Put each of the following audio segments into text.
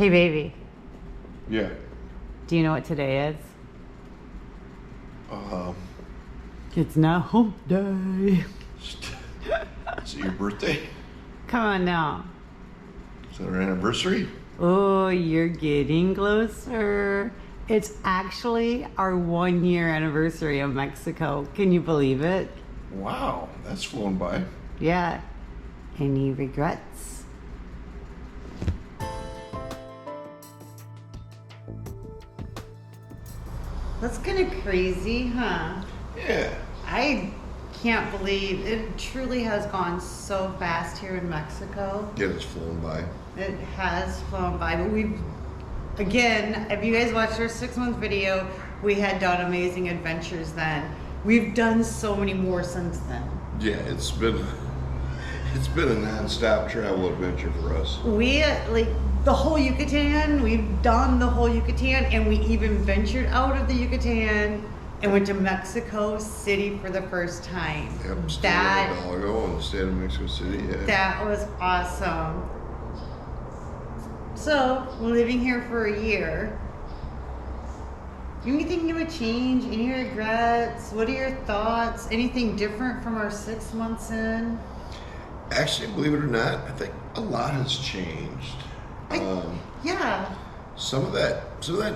Hey, baby. Yeah. Do you know what today is? Um, It's not hump day. is it your birthday? Come on now. Is that our anniversary? Oh, you're getting closer. It's actually our 1-year anniversary of Mexico. Can you believe it? Wow, that's flown by. Yeah. Any regrets? That's kind of crazy, huh? Yeah. I can't believe it truly has gone so fast here in Mexico. Yeah, it's flown by. It has flown by, but again, if you guys watched our 6-month video, we had done amazing adventures then. We've done so many more since then. Yeah, it's been a non-stop travel adventure for us. We, like, the whole Yucatan, we've done the whole Yucatan, and we even ventured out of the Yucatan and went to Mexico City for the first time. Yep, stayed in Hidalgo in the state of Mexico City, yeah. That was awesome. So, living here for a year, anything you would change? Any regrets? What are your thoughts? Anything different from our 6 months in? Actually, believe it or not, I think a lot has changed. Yeah. Some of that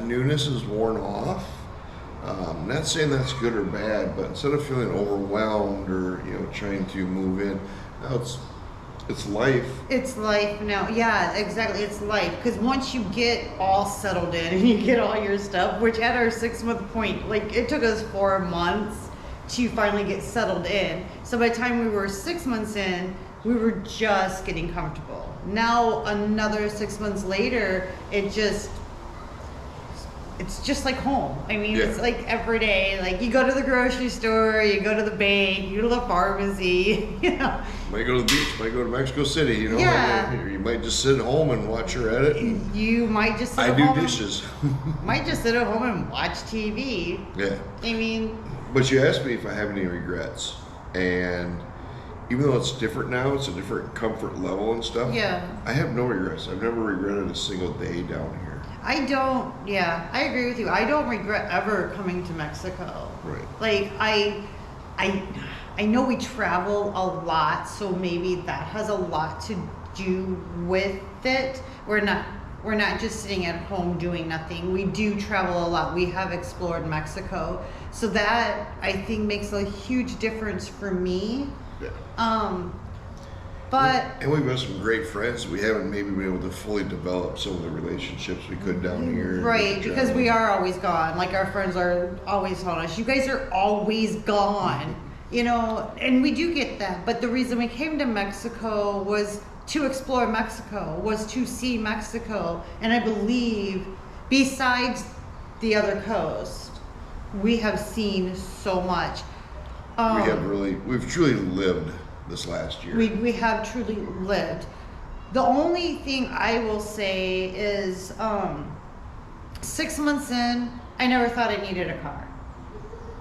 newness is worn off. Not saying that's good or bad, but instead of feeling overwhelmed or trying to move in, now it's life. It's life now. Yeah, exactly. It's life. Because once you get all settled in and you get all your stuff, which at our 6-month point, like it took us 4 months to finally get settled in. So by the time we were 6 months in, we were just getting comfortable. Now another 6 months later, it's just like home. I mean, It's like every day. Like you go to the grocery store, you go to the bank, you go to the pharmacy. Might go to the beach, might go to Mexico City. Yeah. You might just sit at home and watch her edit. You might just sit I at do home dishes. Might just sit at home and watch TV. Yeah. I mean. But you asked me if I have any regrets, and even though it's different now, it's a different comfort level and stuff. Yeah. I have no regrets. I've never regretted a single day down here. I agree with you. I don't regret ever coming to Mexico. Right. Like I know we travel a lot, so maybe that has a lot to do with it. We're not just sitting at home doing nothing. We do travel a lot. We have explored Mexico. So that I think makes a huge difference for me. Yeah. And we've got some great friends. We haven't maybe been able to fully develop some of the relationships we could down here. Right, because we are always gone. Like our friends are always telling us, you guys are always gone. And we do get that. But the reason we came to Mexico was to explore Mexico, was to see Mexico. And I believe besides the other coast, we have seen so much. We've truly lived this last year. We have truly lived. The only thing I will say is 6 months in, I never thought I needed a car.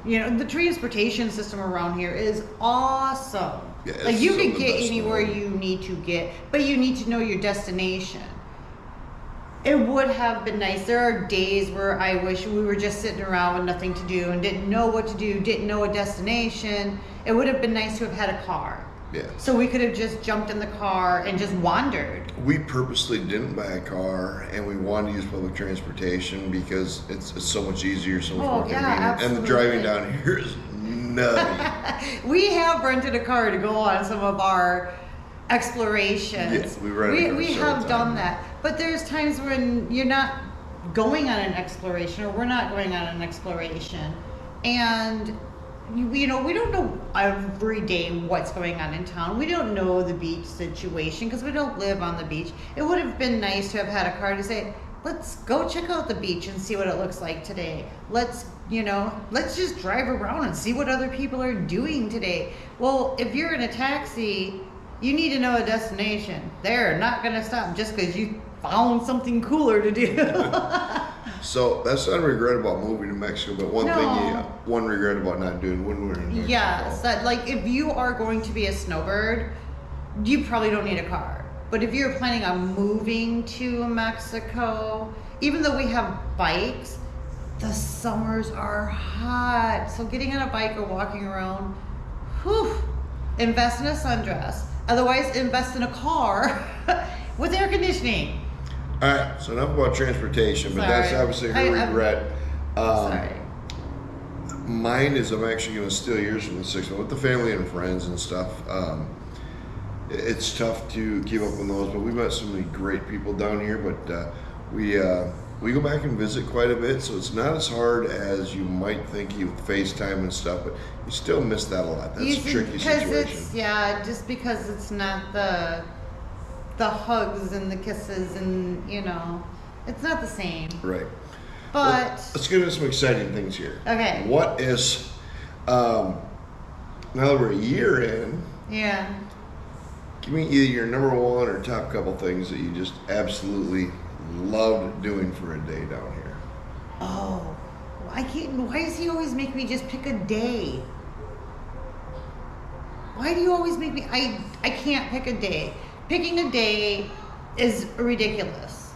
The transportation system around here is awesome. Yeah, like you can get anywhere you need to get, but you need to know your destination. It would have been nice. There are days where I wish we were just sitting around with nothing to do and didn't know what to do, didn't know a destination. It would have been nice to have had a car. Yeah. So we could have just jumped in the car and just wandered. We purposely didn't buy a car, and we wanted to use public transportation because it's so much easier, so much more convenient. Absolutely. And the driving down here is nutty. We have rented a car to go on some of our explorations. Yes, we have done that. But there's times when you're not going on an exploration, or we're not going on an exploration, and we don't know every day what's going on in town. We don't know the beach situation because we don't live on the beach. It would have been nice to have had a car to say, let's go check out the beach and see what it looks like today. Let's just drive around and see what other people are doing today. Well, if you're in a taxi, you need to know a destination. They're not going to stop just because you found something cooler to do. So that's not a regret about moving to Mexico, but one regret about not doing when we were in Mexico. Yes, that like if you are going to be a snowbird, you probably don't need a car. But if you're planning on moving to Mexico, even though we have bikes, the summers are hot. So getting on a bike or walking around, whew, invest in a sundress. Otherwise, invest in a car with air conditioning. All right, so enough about transportation, but that's Sorry. obviously her regret. Sorry. Mine is I'm actually going to steal yours from the 6 month with the family and friends and stuff. It's tough to keep up with those, but we've met so many great people down here. But we go back and visit quite a bit, so it's not as hard as you might think. You FaceTime and stuff, but you still miss that a lot. That's a tricky situation. Just because it's not the hugs and the kisses and it's not the same. Right. But let's get into some exciting things here. Okay. What is now that we're a year in? Yeah. Give me either your number one or top couple things that you just absolutely loved doing for a day down here. Oh, I can't. Why does he always make me just pick a day? Why do you always make me? I can't pick a day. Picking a day is ridiculous.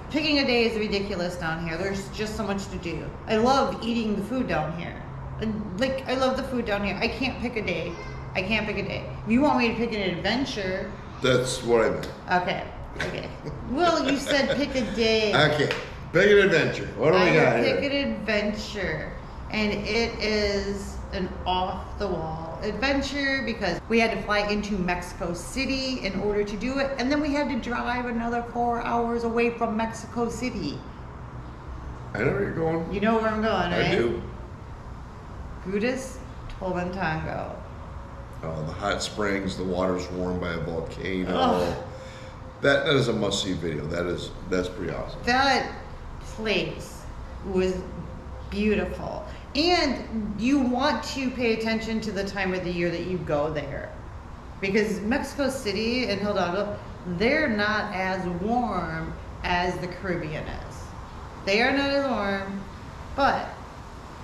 Picking a day is ridiculous down here. There's just so much to do. I love eating the food down here. I love the food down here. I can't pick a day. I can't pick a day. If you want me to pick an adventure. That's what I meant. Okay. Well, you said pick a day. Okay. Pick an adventure. What do we got here? Pick an adventure. And it is an off-the-wall adventure because we had to fly into Mexico City in order to do it. And then we had to drive another 4 hours away from Mexico City. I know where you're going. You know where I'm going, right? I do. Gudis Tolantango. Oh, the hot springs, the water's warmed by a volcano. Oh. That is a must-see video. That's pretty awesome. That place was beautiful. And you want to pay attention to the time of the year that you go there. Because Mexico City and Hidalgo, they're not as warm as the Caribbean is. They are not as warm, but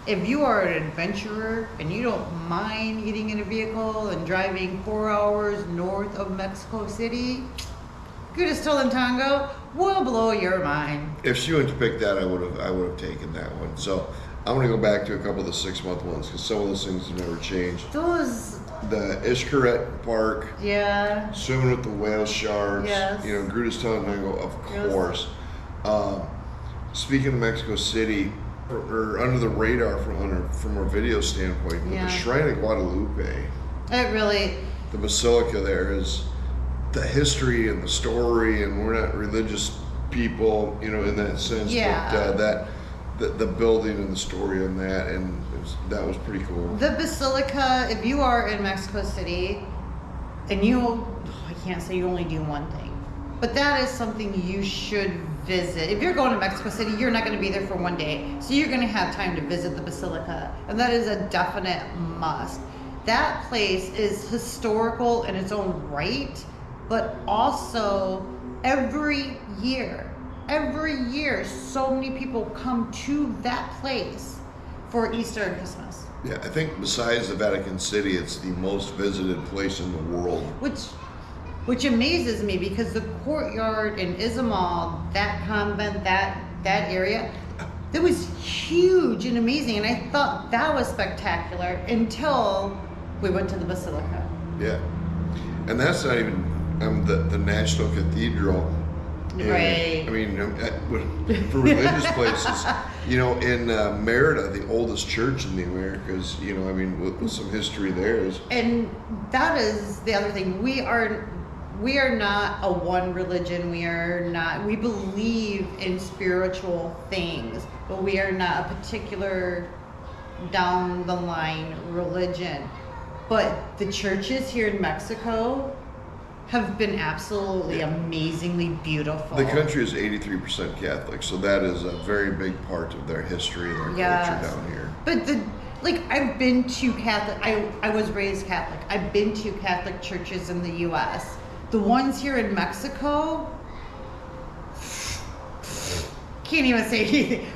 if you are an adventurer and you don't mind getting in a vehicle and driving 4 hours north of Mexico City, Gudis Tolantango will blow your mind. If she went to pick that, I would have taken that one. So I'm going to go back to a couple of the 6 month ones because some of those things have never changed. Those. The Xcaret Park. Yeah. Swimming with the whale sharks. Yes. Gudis Tolantango, of course. Speaking of Mexico City, or under the radar from our video standpoint, but the Shrine of Guadalupe. It really. The basilica there is the history and the story, and we're not religious people, in that sense. Yeah. But the building and the story on that, and that was pretty cool. The basilica, if you are in Mexico City, and I can't say you only do one thing, but that is something you should visit. If you're going to Mexico City, you're not going to be there for one day, so you're going to have time to visit the basilica, and that is a definite must. That place is historical in its own right, but also every year, so many people come to that place for Easter and Christmas. Yeah, I think besides the Vatican City, it's the most visited place in the world. Which amazes me because the courtyard in Izamal, that convent, that area, that was huge and amazing, and I thought that was spectacular until we went to the basilica. Yeah, and that's not even the National Cathedral. Right. I mean, for religious places, in Merida, the oldest church in the Americas, with some history there. And that is the other thing. We are not a one religion. We believe in spiritual things, but we are not a particular down the line religion. But the churches here in Mexico have been absolutely amazingly beautiful. The country is 83% Catholic, so that is a very big part of their history and their culture down here. But I've been to Catholic, I was raised Catholic. I've been to Catholic churches in the U.S. The ones here in Mexico, can't even say anything.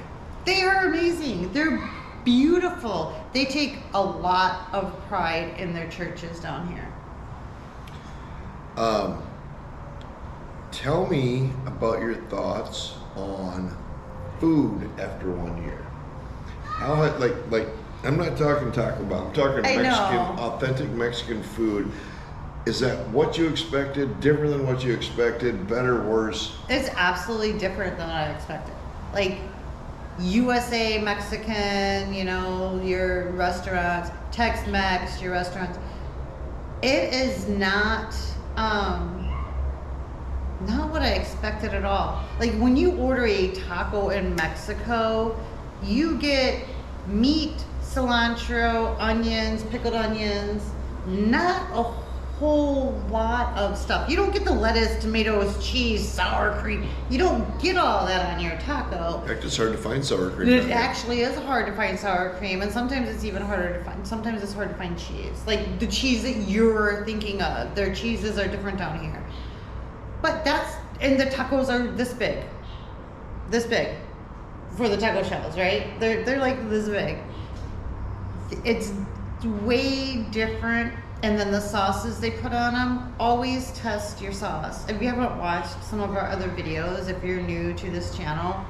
They are amazing. They're beautiful. They take a lot of pride in their churches down here. tell me about your thoughts on food after 1 year. How like I'm not talking Taco Bell. I'm talking I Mexican, know. authentic Mexican food. Is that what you expected? Different than what you expected? Better, worse? It's absolutely different than what I expected. Like USA Mexican, you know, your restaurants, Tex-Mex, your restaurants. It is not what I expected at all. Like when you order a taco in Mexico, you get meat, cilantro, onions, pickled onions, not a whole lot of stuff. You don't get the lettuce, tomatoes, cheese, sour cream. You don't get all that on your taco. In fact, it's hard to find sour cream. It actually is hard to find sour cream, and sometimes it's even harder to find. Sometimes it's hard to find cheese, like the cheese that you're thinking of. Their cheeses are different down here, but and the tacos are this big for the taco shells, right? They're like this big. It's way different. And then the sauces they put on them, always test your sauce. If you haven't watched some of our other videos, if you're new to this channel,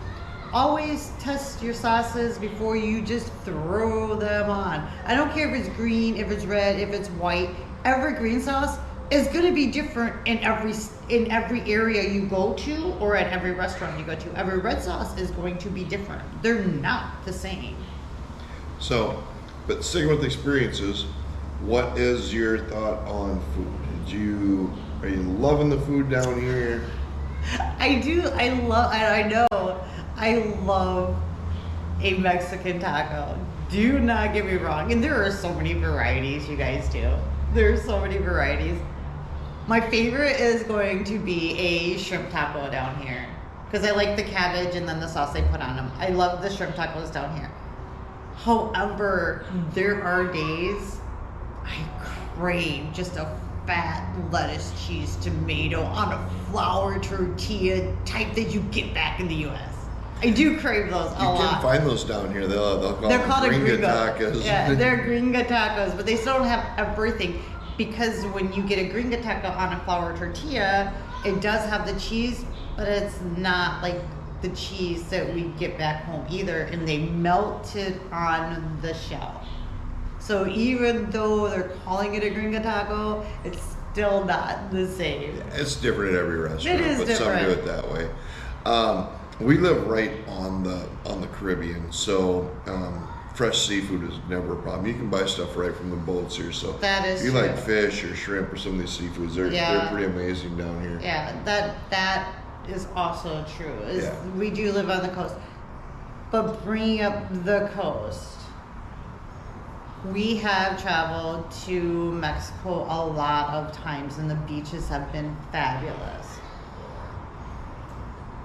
always test your sauces before you just throw them on. I don't care if it's green, if it's red, if it's white. Every green sauce is going to be different in every area you go to or at every restaurant you go to. Every red sauce is going to be different. They're not the same. So, but sticking with experiences, what is your thought on food? Are you loving the food down here? I do. I love a Mexican taco. Do not get me wrong. And there are so many varieties, you guys do. There are so many varieties. My favorite is going to be a shrimp taco down here because I like the cabbage and then the sauce they put on them. I love the shrimp tacos down here. However, there are days I crave just a fat lettuce, cheese, tomato on a flour tortilla type that you get back in the U.S. I do crave those a lot. You can find those down here. They're called gringo tacos. Yeah, they're gringo tacos, but they still don't have everything because when you get a gringo taco on a flour tortilla, it does have the cheese, but it's not like the cheese that we get back home either, and they melt it on the shell. So even though they're calling it a gringo taco, it's still not the same. Yeah, it's different at every restaurant, It is but different. some do it that way. We live right on the Caribbean, so fresh seafood is never a problem. You can buy stuff right from the boats here. So That is if you true. like fish or shrimp or some of these seafoods, they're pretty amazing down here. Yeah, that is also true. Yeah. We do live on the coast. But bringing up the coast, we have traveled to Mexico a lot of times and the beaches have been fabulous.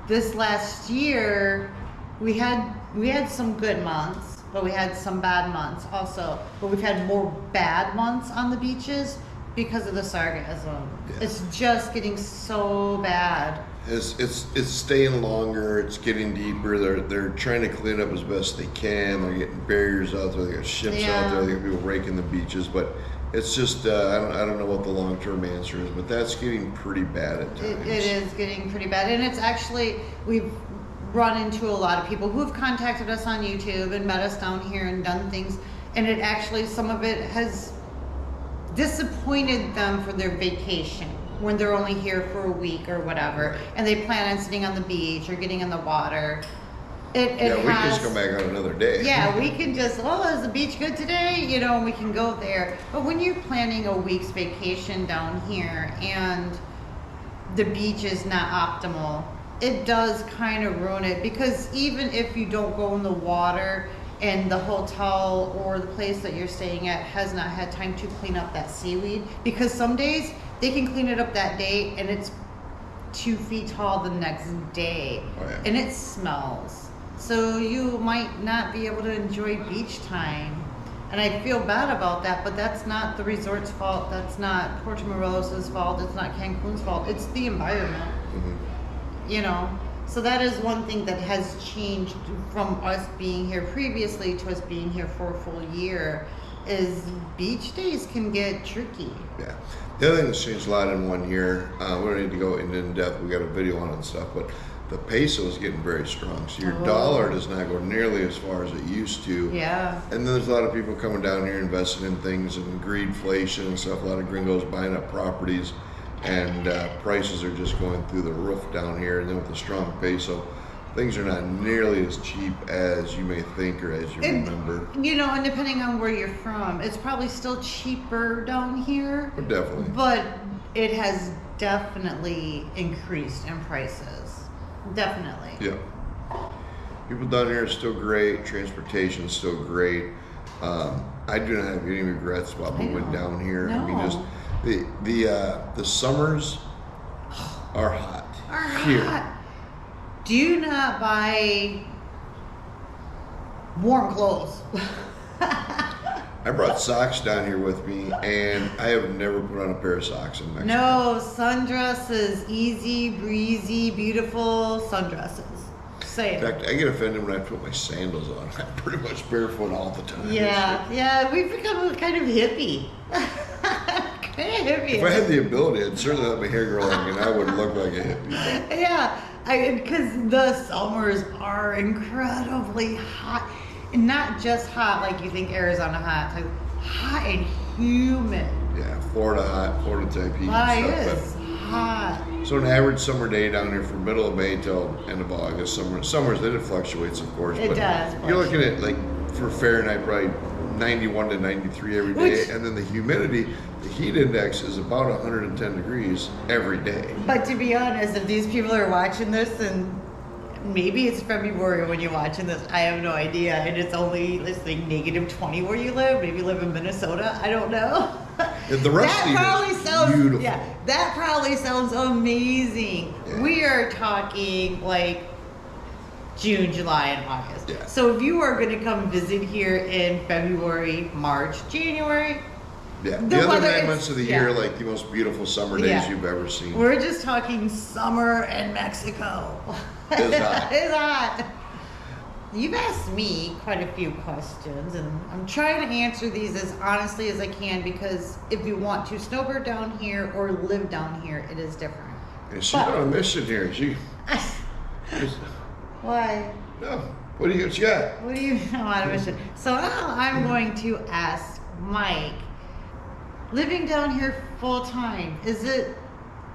This last year, we had some good months, but we had some bad months also. But we've had more bad months on the beaches because of the sargassum. Yeah. It's just getting so bad. It's staying longer. It's getting deeper. They're trying to clean up as best they can. They're getting barriers out there. They got ships out there. They got people raking the beaches. But it's just I don't know what the long term answer is. But that's getting pretty bad at times. It is getting pretty bad, and it's actually we've run into a lot of people who have contacted us on YouTube and met us down here and done things, and it actually some of it has disappointed them for their vacation when they're only here for a week or whatever, and they plan on sitting on the beach or getting in the water. We can just come back on another day. Yeah, we can just, is the beach good today? You know, we can go there. But when you're planning a week's vacation down here and the beach is not optimal, it does kind of ruin it, because even if you don't go in the water and the hotel or the place that you're staying at has not had time to clean up that seaweed, because some days they can clean it up that day and it's 2 feet tall the next day. Oh, yeah. And it smells. So you might not be able to enjoy beach time. And I feel bad about that, but that's not the resort's fault. That's not Puerto Morelos' fault. It's not Cancun's fault. It's the environment. Mm-hmm. You know? So that is one thing that has changed from us being here previously to us being here for a full year. is beach days can get tricky. Yeah. The other thing that's changed a lot in 1 year, we don't need to go in depth, we got a video on it and stuff, but the peso is getting very strong. So your dollar does not go nearly as far as it used to. Yeah. And then there's a lot of people coming down here investing in things and greedflation and stuff. A lot of gringos buying up properties, and prices are just going through the roof down here. And then with the strong peso, things are not nearly as cheap as you may think or as you remember. You know, and depending on where you're from, it's probably still cheaper down here. But definitely. But it has definitely increased in prices. Definitely. Yeah. People down here are still great. Transportation is still great. I do not have any regrets about moving down here. No. I mean, just the summers are hot. Here. Do not buy warm clothes. I brought socks down here with me, and I have never put on a pair of socks in Mexico. No, sundresses, easy, breezy, beautiful sundresses. Say In it. fact, I get offended when I put my sandals on. I'm pretty much barefoot all the time. Yeah, we've become kind of hippie. Kind of hippie. If I had the ability, I'd certainly let my hair grow long, and I would look like a hippie. Yeah, because the summers are incredibly hot. And not just hot like you think Arizona hot, like hot and humid. Yeah, Florida hot, Florida type heat It and is stuff. hot. So an average summer day down here from middle of May till end of August. Summers, then it fluctuates, of course. It but does You're looking at, like, for Fahrenheit, probably 91 to 93 every day. And then the humidity, the heat index is about 110 degrees every day. But to be honest, if these people are watching this, and maybe it's February when you're watching this, I have no idea, and it's only, let's say, negative 20 where you live. Maybe you live in Minnesota. I don't know. And the rest of probably it is sounds beautiful. Yeah, that probably sounds amazing. Yeah. We are talking like June, July, and August. Yeah. So if you are going to come visit here in February, March, January, Yeah, the the other weather 9 is- months of the yeah. year, like the most beautiful summer days Yeah. you've ever seen. we're just talking summer in Mexico. It's hot. It's hot. You've asked me quite a few questions, and I'm trying to answer these as honestly as I can, because if you want to snowbird down here or live down here, it is different. And she's on a mission here. Why? No. What do you got? What do you know on a mission? So now I'm going to ask Mike, living down here full time, is it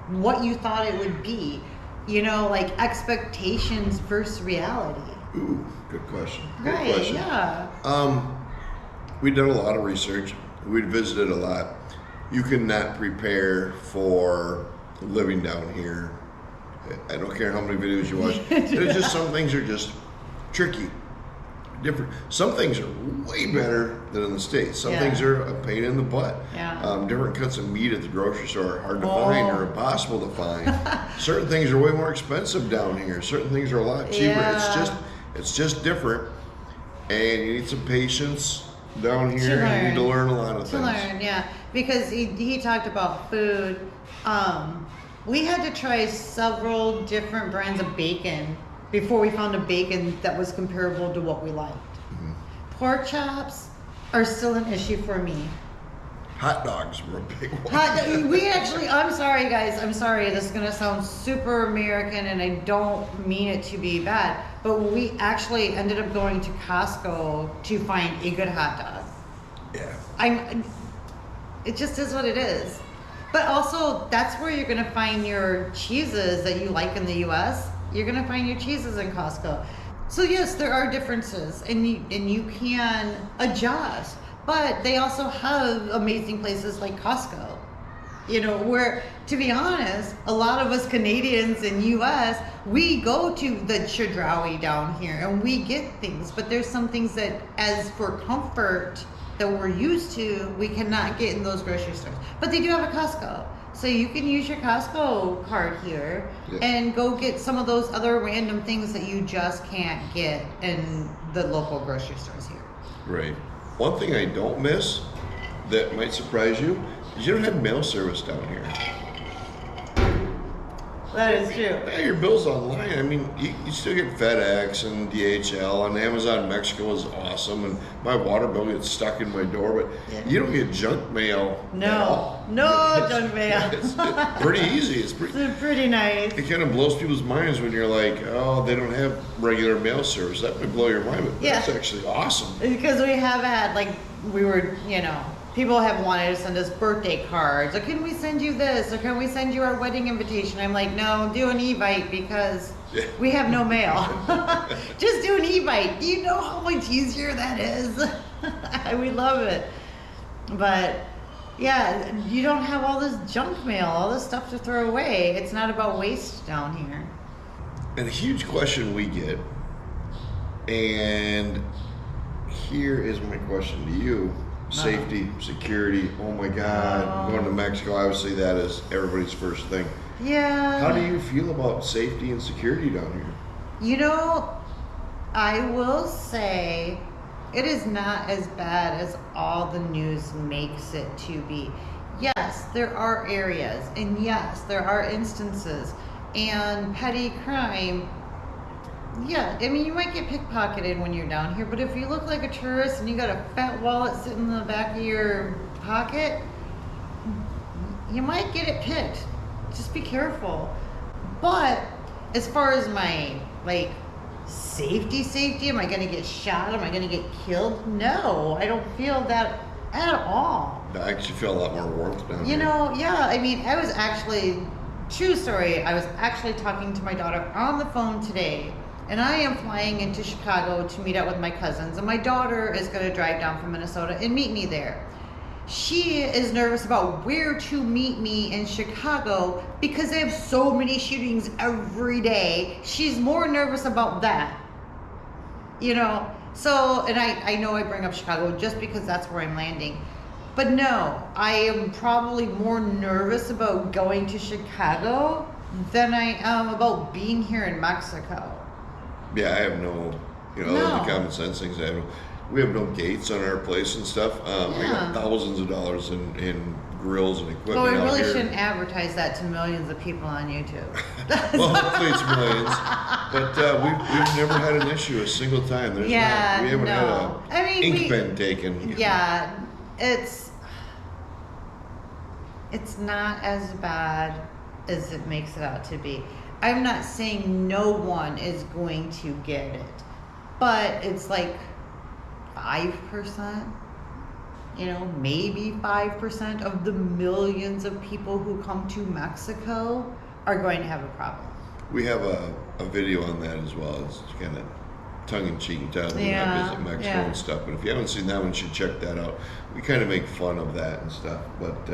what you thought it would be? You know, like expectations versus reality. Ooh, good question. Good Right, question. yeah. We've done a lot of research. We've visited a lot. You cannot prepare for living down here. I don't care how many videos you watch. There's just some things are just tricky, different. Some things are way better than in the States. Some Yeah. things are a pain in the butt. Yeah. Different cuts of meat at the grocery store are hard to Oh. find or impossible to find. Certain things are way more expensive down here. Certain things are a lot cheaper. Yeah. It's just different, and you need some patience down To here. You need to learn. learn a lot of To things. learn, yeah. Because he talked about food. We had to try several different brands of bacon before we found a bacon that was comparable to what we liked. Mm-hmm. Pork chops are still an issue for me. Hot dogs were a big one. I'm sorry guys, I'm sorry, this is gonna sound super American and I don't mean it to be bad, but we actually ended up going to Costco to find a good hot dog. Yeah. It just is what it is. But also, that's where you're gonna find your cheeses that you like in the US. You're gonna find your cheeses in Costco. So yes, there are differences and you can adjust. But they also have amazing places like Costco, you know, where, to be honest, a lot of us Canadians in US, we go to the Chedraui down here and we get things, but there's some things that, as for comfort that we're used to, we cannot get in those grocery stores. But they do have a Costco. So you can use your Costco card here and go get some of those other random things that you just can't get in the local grocery stores here. Right. One thing I don't miss that might surprise you is you don't have mail service down here. That is true. Yeah, your bills online. I mean, you still get FedEx and DHL, and Amazon Mexico is awesome. And my water bill gets stuck in my door, but you don't get junk mail. No, no junk mail. It's pretty easy. It's pretty nice. It kind of blows people's minds when you're like, oh, they don't have regular mail service. That would blow your mind, but that's actually awesome. Because we have had, like, people have wanted to send us birthday cards, or can we send you this, or can we send you our wedding invitation? I'm like, no, do an Evite because we have no mail. Just do an Evite. Do you know how much easier that is? We love it. But yeah, you don't have all this junk mail, all this stuff to throw away. It's not about waste down here. And a huge question we get, and here is my question to you. Safety, security, oh my God, going to Mexico, obviously that is everybody's first thing. Yeah. How do you feel about safety and security down here? You know, I will say it is not as bad as all the news makes it to be. Yes, there are areas, and yes, there are instances, and petty crime. Yeah, I mean, you might get pickpocketed when you're down here, but if you look like a tourist and you got a fat wallet sitting in the back of your pocket, you might get it picked. Just be careful. But as far as my, like, safety, am I going to get shot? Am I going to get killed? No, I don't feel that at all. I actually feel a lot more warmth down here. You know, yeah, I mean, I was actually, true story, I was actually talking to my daughter on the phone today. And I am flying into Chicago to meet up with my cousins. And my daughter is going to drive down from Minnesota and meet me there. She is nervous about where to meet me in Chicago because they have so many shootings every day. She's more nervous about that. You know? So, and I know I bring up Chicago just because that's where I'm landing. But no, I am probably more nervous about going to Chicago than I am about being here in Mexico. Yeah, I have no, the common sense things. We have no gates on our place and stuff. I got thousands of dollars in grills and equipment. Well, we really here. shouldn't advertise that to millions of people on YouTube. Well, hopefully it's millions. But we've never had an issue a single time. We haven't had a ink pen taken. Yeah, it's not as bad as it makes it out to be. I'm not saying no one is going to get it, but it's like 5%, maybe 5% of the millions of people who come to Mexico are going to have a problem. We have a video on that as well. It's kind of tongue-in-cheek and telling them not visit Mexico and stuff, but if you haven't seen that one, you should check that out. We kind of make fun of that and stuff, but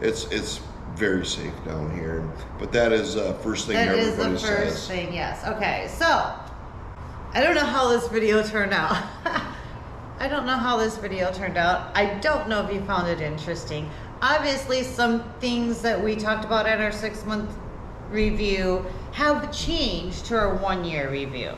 it's very safe down here. But that is first thing everybody says. That is the first thing, yes. Okay, so I don't know how this video turned out. I don't know if you found it interesting. Obviously, some things that we talked about in our 6-month review have changed to our 1-year review.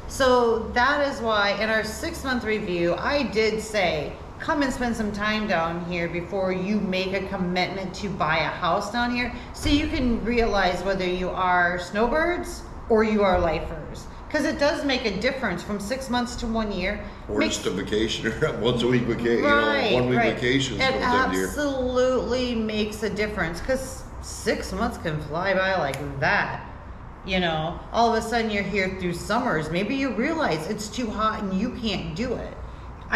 So that is why in our 6-month review, I did say, come and spend some time down here before you make a commitment to buy a house down here, so you can realize whether you are snowbirds or you are lifers. Because it does make a difference from 6 months to 1 year. Or just a vacation, or once a week vacation, 1 week vacation. It absolutely makes a difference, because 6 months can fly by like that. All of a sudden you're here through summers. Maybe you realize it's too hot and you can't do it.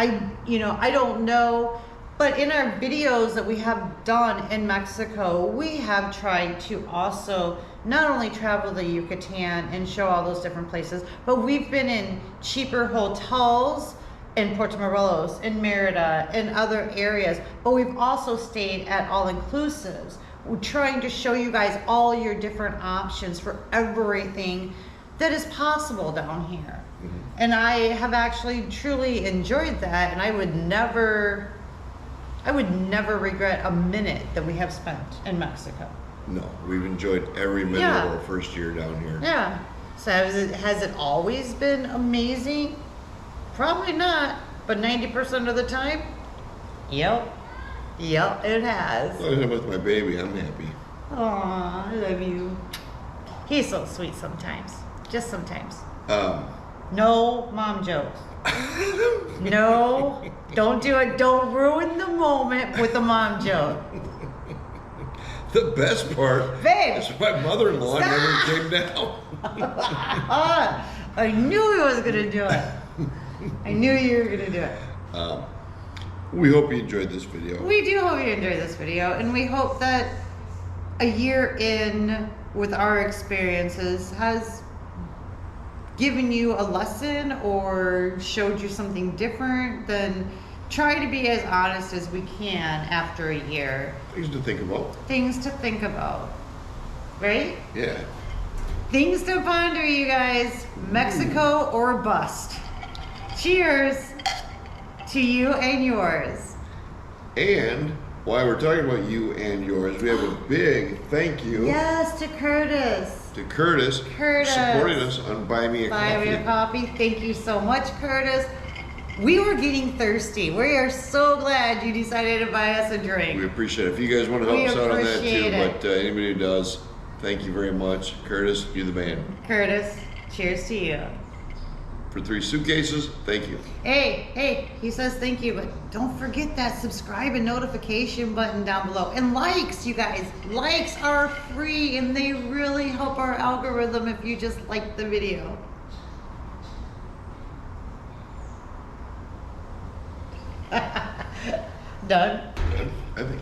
I don't know, but in our videos that we have done in Mexico, we have tried to also not only travel the Yucatan and show all those different places, but we've been in cheaper hotels in Puerto Morelos, in Merida, in other areas, but we've also stayed at all-inclusives. We're trying to show you guys all your different options for everything that is possible down here. Mm-hmm. And I have actually truly enjoyed that, and I would never regret a minute that we have spent in Mexico. No, we've enjoyed every minute of our first year down here. Yeah. So has it always been amazing? Probably not, but 90% of the time, yep, it has. Well, with my baby, I'm happy. Aw, I love you. He's so sweet sometimes. Just sometimes. Um, No mom jokes. No, don't do it. Don't ruin the moment with a mom joke. the best part Babe, is my mother-in-law stop. never came down. I knew he was gonna do it. I knew you were gonna do it. We hope you enjoyed this video. We do hope you enjoyed this video, and we hope that a year in with our experiences has given you a lesson or showed you something different. Then try to be as honest as we can after a year. Things to think about. Things to think about, right? Yeah. Things to ponder, you guys. Mexico or bust. Cheers to you and yours. And while we're talking about you and yours, we have a big thank you Yes, to Curtis. to Curtis, Curtis. supporting us on Buy Me a Buy Coffee. me a coffee. Thank you so much, Curtis. We were getting thirsty. We are so glad you decided to buy us a We drink. appreciate it. If you guys want to help We us out on that too, appreciate it. but anybody who does, thank you very much. Curtis, you're the man. Curtis, cheers to you. For 3 suitcases, thank you. Hey, he says thank you, but don't forget that subscribe and notification button down below. And likes, you guys. Likes are free and they really help our algorithm if you just like the video. Done? I think.